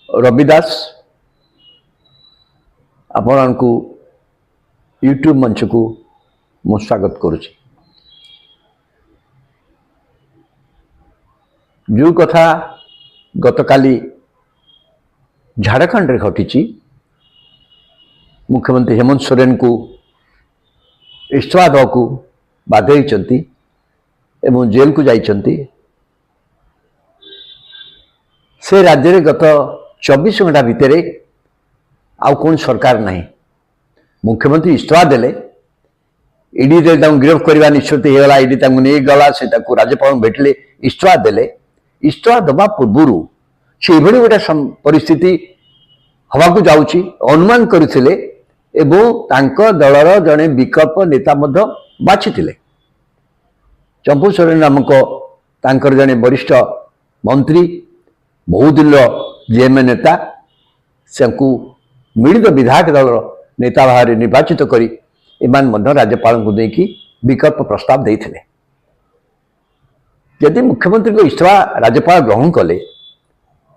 रवि दास आपण को यूट्यूब मंच को मु स्वागत करुच्ची। जो कथा गतकाली झारखंड रे घटी मुख्यमंत्री हेमंत सोरेन को इस्तीफा देवा को बाध्य एवं जेल को जाइछंती। से राज्य रे गत 24 घंटा भितर आउ कौन सरकार नहीं। मुख्यमंत्री इस्तीफा देले ईडी रे गिरफ्त करवा निष्पत्ति होगा। ईडी नहीं गला से राज्यपाल भेटले इस्तीफा देले। इस्तीफा दबा पूर्व से गोटे परिस्थिति हवा को जाउची अनुमान करथिले एवं तांको दलर जड़े विकल्प नेता बाछिथिले। चंपू सोरेन नामक तांकर जड़े वरिष्ठ मंत्री बहुत दिन जेएमए नेता से मिलित विधायक दल नेता भाव निर्वाचित करी राज्यपाल को देकी विकल्प प्रस्ताव देते। यदि मुख्यमंत्री को इस्तीफा राज्यपाल ग्रहण कले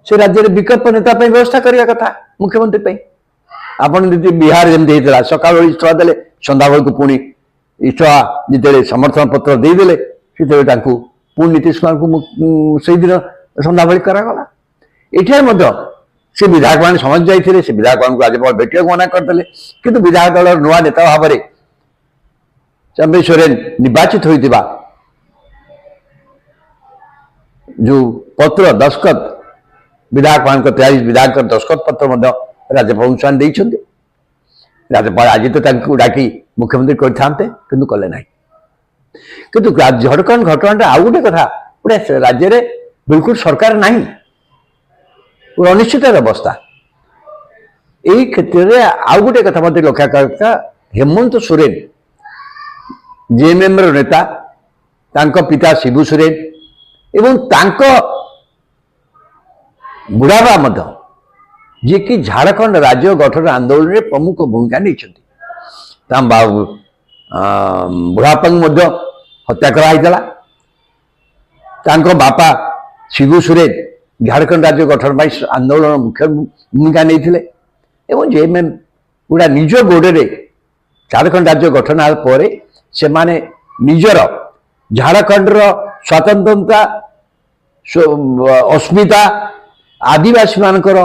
से राज्य में विकल्प नेता व्यवस्था करने कथा मुख्यमंत्री आपन बिहार जमी होता सका इस्तीफा देले संध्या बेल को पुणी इस्तीफा जिते समर्थन पत्र देदेले पुणी नीतीश कुमार को से दिन संध्या बेल करागला। ये से विधायक मान समझ जाते से विधायक मान राज्यपाल भेटा मना करते किंतु विधायक दल नुआ नेता भाव में चंपू सोरेन निर्वाचित होता जो पत्र दस्खत विधायक मान 43 विधायक दस्खत पत्र राज्यपाल स्थान देते। राज्यपाल आज तो डाकी मुख्यमंत्री करते किंतु कले ना। किंतु झारखंड घटना आउ गोटे कथा गोटे राज्य में बिल्कुल सरकार नहीं अनिश्चित अवस्था। यही क्षेत्र में आउ गोटे कथा मत लक्ष्य करता हेमंत सोरेन जेएमएम नेता तांको पिता शिबू सोरेन एवं तांको बुढ़ाबा जी कि झारखंड राज्य गठन आंदोलन में प्रमुख भूमिका नहीं। बुढ़ापा हत्या कराइला। बापा शिबू सोरेन झारखंड राज्य गठन आंदोलन मुख्य भूमिका नहीं। जेएमएम गुड़ा निज गोड़े झारखंड राज्य गठन पर से माने निजर झारखंड स्वतंत्रता अस्मिता आदिवासी मानकर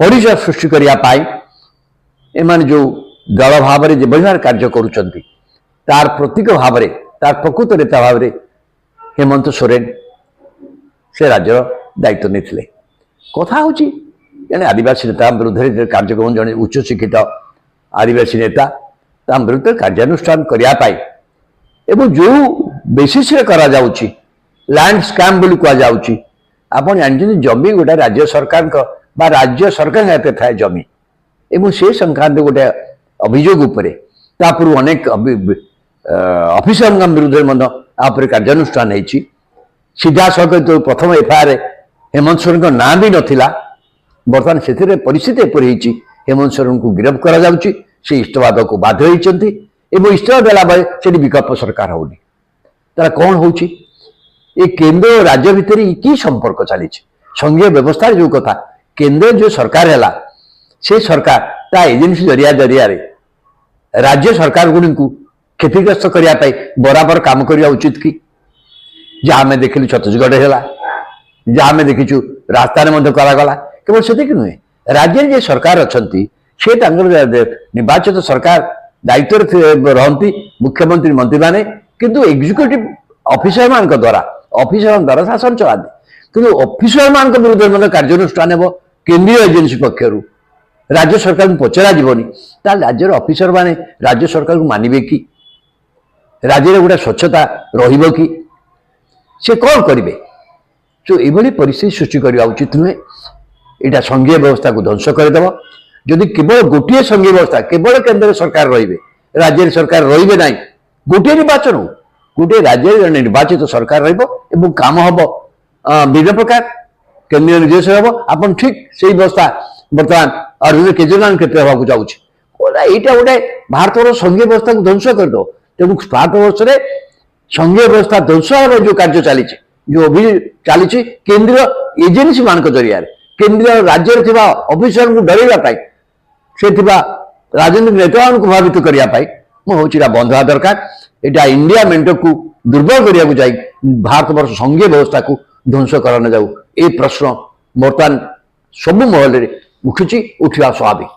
परिचय सृष्टि करने जो दल भाव में व्यवहार कार्य करुचंती तार प्रतीक भाव में तार प्रकृत नेता भाव में हेमंत सोरेन से राज्य दायित्व नहीं। कथा हूँ जड़े आदिवासी नेता विरुद्ध कार्यक्रम जड़े उच्च शिक्षित आदिवासी नेता विरुद्ध कार्यानुष्ठान करने जो बेसिस लैंड स्कैम बोली कहुच्छी। आप जानते जमी गोटे राज्य सरकार राज्य सरकार हाथ थाए जमी एवं से संक्रांत गोटे अभियोग पूर्व अनेक अफिसर विरुद्ध कार्यानुष्ठान होती। सीधा सड़क प्रथम एफआईआर हेमंत सोरेन का नाम भी नाला। बर्तमान से परिस्थिति एपरी हेमंत सोरेन को गिरफ्त कर इस्तीफा देवाक बाध्य होती। इस्तीफा देला बेले से विकल्प सरकार होनी तार कौन हो केंद्र और राज्य भितर कि संपर्क चली संघीय व्यवस्था जो कथा केंद्र जो सरकार है से सरकार ता एजेंसी जरिया राज्य सरकार गुड़ी को क्षतिग्रस्त करने बराबर काम करने उचित कि जहाँ आम देखिलु छत्तीसगढ़ है जहाँ आम देखीचु राजस्थान करागला। केवल से नुहे राज्य जे सरकार अच्छा से निर्वाचित सरकार दायित्व रहती मुख्यमंत्री मंत्री माने किंतु एग्जीक्यूटिव ऑफिसर मान द्वारा शासन चलाते किंतु ऑफिसर मान विरुद्ध कार्यानुष्ठान हो केंद्रीय एजेंसी पक्षर राज्य सरकार को पचरा जीवनी राज्य ऑफिसर माने राज्य सरकार को मानवे कि राज्य गोटे स्वच्छता रहिबो कि से कौन करेंगे। जो ये परिस्थिति सृष्टि करने उचित नुहे। यहाँ संघीय व्यवस्था को ध्वंस करदेव। जदि केवल गोटे संघीय व्यवस्था केवल केंद्र सरकार रे राज्य सरकार रे ना गोटे निर्वाचन हो गोटे राज्य निर्वाचित सरकार काम हम विभिन्न प्रकार केंद्रीय निर्देश हम आप ठीक से व्यवस्था बर्तमान अरविंद केजरीवाल क्षेत्र होगा जाऊँगी। यहाँ गोटे भारत संघीय व्यवस्था को ध्वंस करदेव। तेणु भारत वर्ष में संघीय व्यवस्था ध्वंस जो कार्य चली जो अभियोग चली केंद्रीय एजेन्सी मान जरिया केंद्रीय राज्य थिबा ऑफिसर को डरैया से राजनीतिक नेता को प्रभावित करने मुझे बंद हवा दरकार। यहाँ इंडिया मेंट को दुर्बल करने जाए भारत वर्ष संघीय व्यवस्था को ध्वंस कराने जाऊ ए प्रश्न बर्तमान सब महल में उठुची उठा स्वाभाविक।